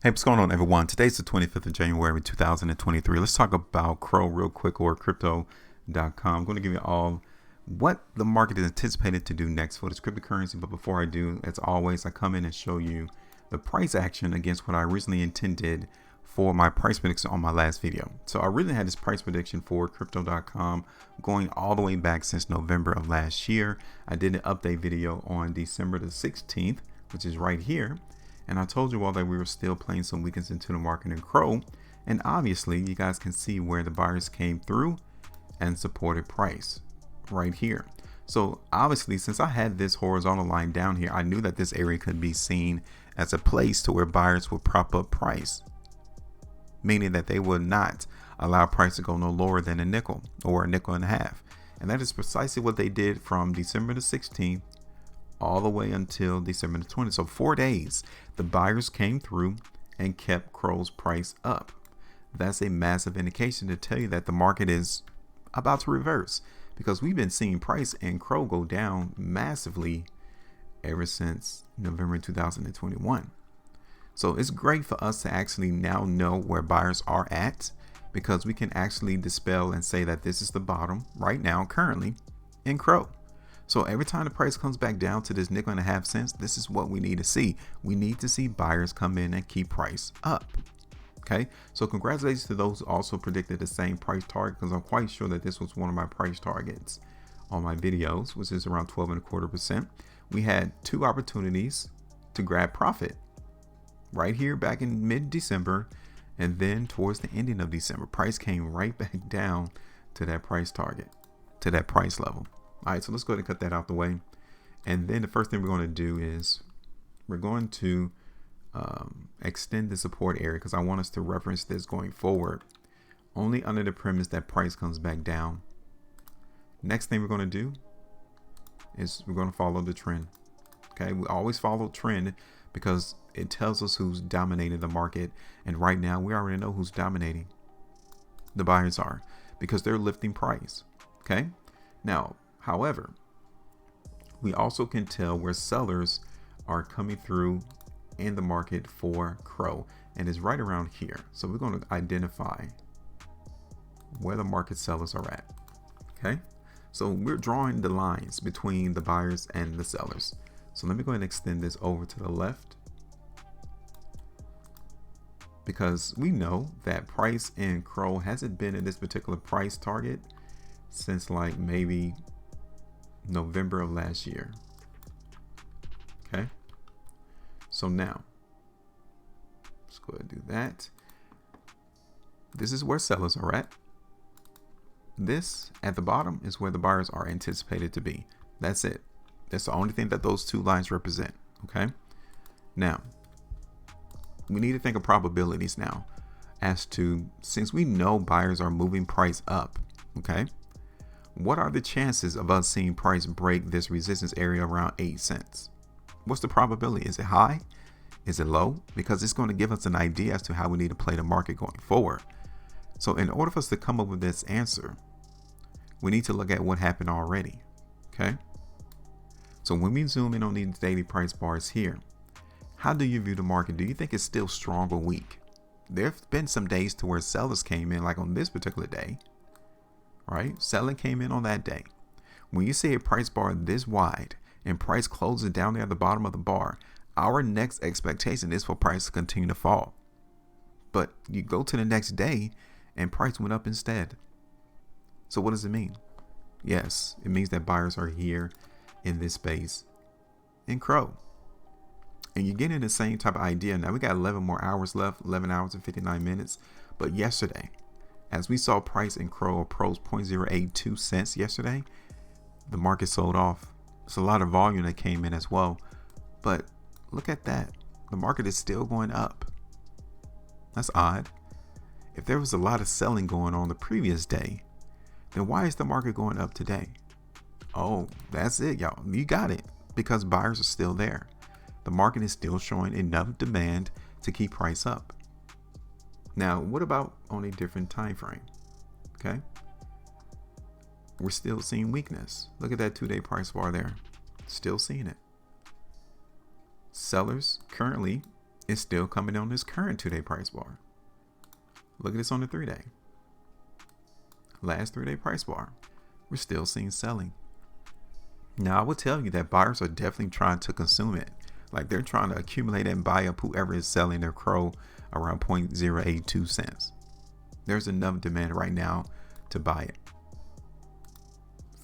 Hey, what's going on, everyone? Today's the 25th of January, 2023. Let's talk about CRO real quick, or crypto.com. I'm going to give you all what the market is anticipated to do next for this cryptocurrency. But before I do, as always, I come in and show you the price action against what I originally intended for my price prediction on my last video. So I really had this price prediction for crypto.com going all the way back since November of last year. I did an update video on December the 16th, which is right here. And I told you all that we were still playing some weakness into the market in CRO. And obviously, you guys can see where the buyers came through and supported price right here. So obviously, since I had this horizontal line down here, I knew that this area could be seen as a place to where buyers would prop up price, meaning that they would not allow price to go no lower than a nickel or a nickel and a half. And that is precisely what they did from December the 16th all the way until December the 20th. So 4 days, the buyers came through and kept CRO's price up. That's a massive indication to tell you that the market is about to reverse, because we've been seeing price and CRO go down massively ever since November 2021. So it's great for us to actually now know where buyers are at, because we can actually dispel and say that this is the bottom right now currently in CRO. So every time the price comes back down to this nickel and a half cents, this is what we need to see. We need to see buyers come in and keep price up. Okay, so congratulations to those who also predicted the same price target, because I'm quite sure that this was one of my price targets on my videos, which is around 12.25%. We had two opportunities to grab profit right here back in mid-December, and then towards the ending of December, price came right back down to that price target, to that price level. All right, so let's go ahead and cut that out the way. And then the first thing we're going to do is we're going to extend the support area, because I want us to reference this going forward only under the premise that price comes back down. Next thing we're going to do is we're going to follow the trend. Okay, we always follow trend because it tells us who's dominating the market. And right now we already know who's dominating. The buyers are, because they're lifting price. Okay, now, however, we also can tell where sellers are coming through in the market for CRO, and it's right around here. So we're going to identify where the market sellers are at. Okay, so we're drawing the lines between the buyers and the sellers. So let me go ahead and extend this over to the left, because we know that price in CRO hasn't been in this particular price target since like maybe November of last year. Okay, so now let's go ahead and do that. This is where sellers are at. This at the bottom is where the buyers are anticipated to be. That's it. That's the only thing that those two lines represent. Okay, now we need to think of probabilities now as to, since we know buyers are moving price up, okay, what are the chances of us seeing price break this resistance area around 8 cents? What's the probability? Is it high? Is it low? Because it's going to give us an idea as to how we need to play the market going forward. So in order for us to come up with this answer, we need to look at what happened already. Okay, so when we zoom in on these daily price bars here, how do you view the market? Do you think it's still strong or weak? There have been some days to where sellers came in, like on this particular day, right? Selling came in on that day. When you see a price bar this wide and price closes down there at the bottom of the bar, our next expectation is for price to continue to fall. But you go to the next day and price went up instead. So what does it mean? Yes, it means that buyers are here in this space in CRO. And you're getting the same type of idea. Now we got 11 more hours left, 11 hours and 59 minutes. But yesterday, as we saw price in CRO approach 0.082 cents yesterday, the market sold off. It's a lot of volume that came in as well. But look at that. The market is still going up. That's odd. If there was a lot of selling going on the previous day, then why is the market going up today? Oh, that's it, y'all. You got it. Because buyers are still there. The market is still showing enough demand to keep price up. Now, what about on a different time frame? Okay, we're still seeing weakness. Look at that 2-day price bar there. Still seeing it. Sellers currently It's still coming on this current 2-day price bar. Look at this on the 3-day. Last 3-day price bar. We're still seeing selling. Now, I will tell you that buyers are definitely trying to consume it. Like, they're trying to accumulate and buy up whoever is selling their CRO around 0.082 cents. There's enough demand right now to buy it.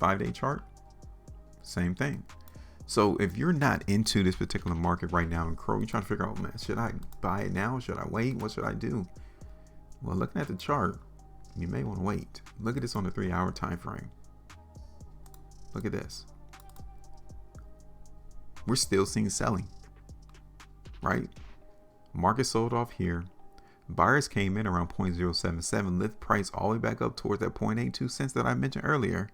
5-day chart, same thing. So if you're not into this particular market right now in CRO, you're trying to figure out, man, should I buy it now? Should I wait? What should I do? Well, looking at the chart, you may want to wait. Look at this on the 3-hour time frame. Look at this. We're still seeing selling, right? Market sold off here. Buyers came in around 0.077, lift price all the way back up towards that 0.82 cents that I mentioned earlier,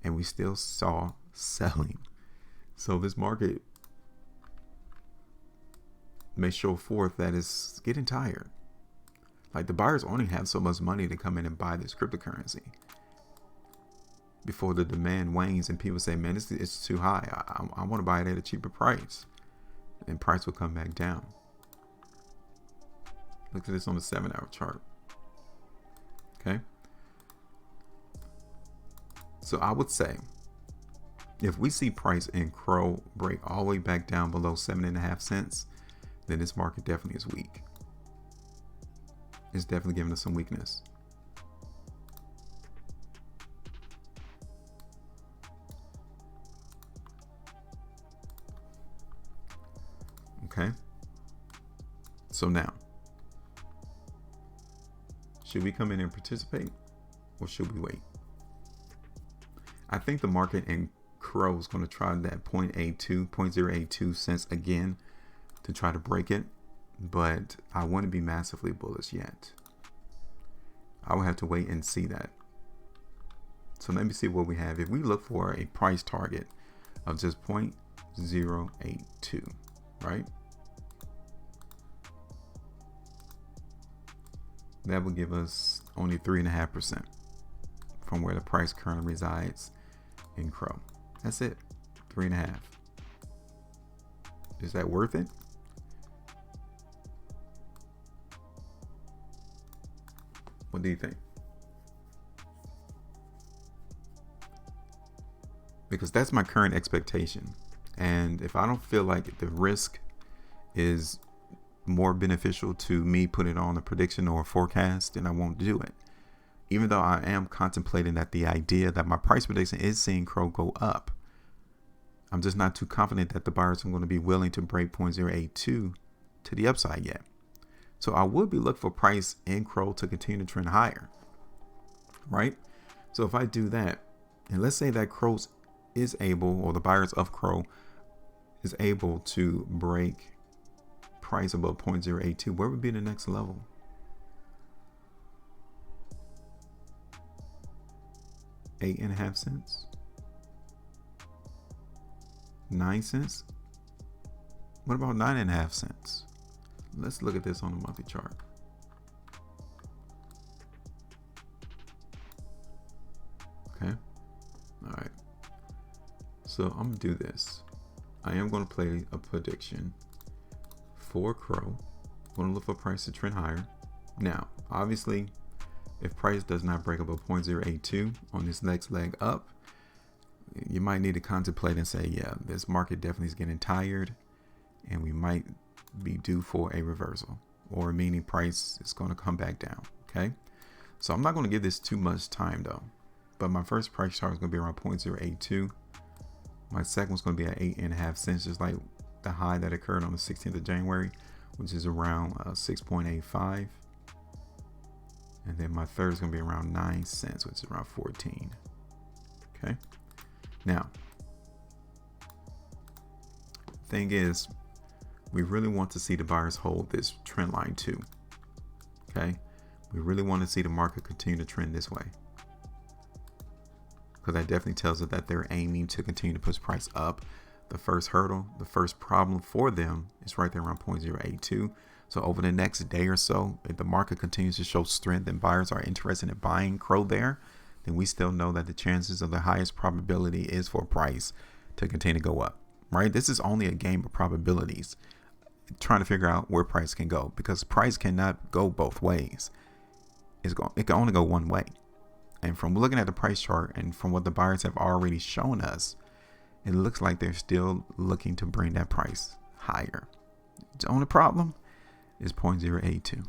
and we still saw selling. So this market may show forth that it's getting tired. Like, the buyers only have so much money to come in and buy this cryptocurrency before the demand wanes and people say, man, it's too high. I want to buy it at a cheaper price. And price will come back down. Look at this on the 7-hour chart. Okay. So I would say, if we see price in CRO break all the way back down below 7.5 cents, then this market definitely is weak. It's definitely giving us some weakness. Okay. So now, should we come in and participate, or should we wait? I think the market in CRO is going to try that 0.082 cents again to try to break it, but I wouldn't be massively bullish yet. I will have to wait and see that. So let me see what we have. If we look for a price target of just 0.082, right? That will give us only 3.5% from where the price currently resides in CRO. That's it, 3.5. Is that worth it? What do you think? Because that's my current expectation. And if I don't feel like the risk is more beneficial to me putting on a prediction or a forecast, then I won't do it. Even though I am contemplating that the idea that my price prediction is seeing CRO go up, I'm just not too confident that the buyers are going to be willing to break 0.082 to the upside yet. So I would be looking for price in CRO to continue to trend higher, right? So if I do that, and let's say that CRO is able, or the buyers of CRO is able to break price above 0.082, where would be the next level? $8.5, 9 cents. What about 9.5 cents? Let's look at this on the monthly chart. Okay. All right. So I'm gonna do this. I am going to play a prediction for CRO. I'm going to look for price to trend higher. Now, obviously, if price does not break above 0.082 on this next leg up, you might need to contemplate and say, yeah, this market definitely is getting tired and we might be due for a reversal, or meaning price is going to come back down. Okay. So I'm not going to give this too much time though, but my first price chart is going to be around 0.082. My second one's going to be at 8.5 cents, just like the high that occurred on the 16th of January, which is around 6.85. And then my third is going to be around 9 cents, which is around 14. Okay. Now, thing is, we really want to see the buyers hold this trend line too. Okay. We really want to see the market continue to trend this way, because that definitely tells us that they're aiming to continue to push price up. The first hurdle, the first problem for them is right there around 0.082. So over the next day or so, if the market continues to show strength and buyers are interested in buying CRO there, then we still know that the chances of the highest probability is for price to continue to go up, right? This is only a game of probabilities. trying to figure out where price can go, because price cannot go both ways. It can only go one way. And from looking at the price chart and from what the buyers have already shown us, it looks like they're still looking to bring that price higher. The only problem is 0.082.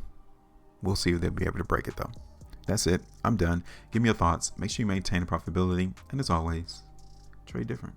We'll see if they'll be able to break it though. That's it. I'm done. Give me your thoughts. Make sure you maintain the profitability. And as always, trade different.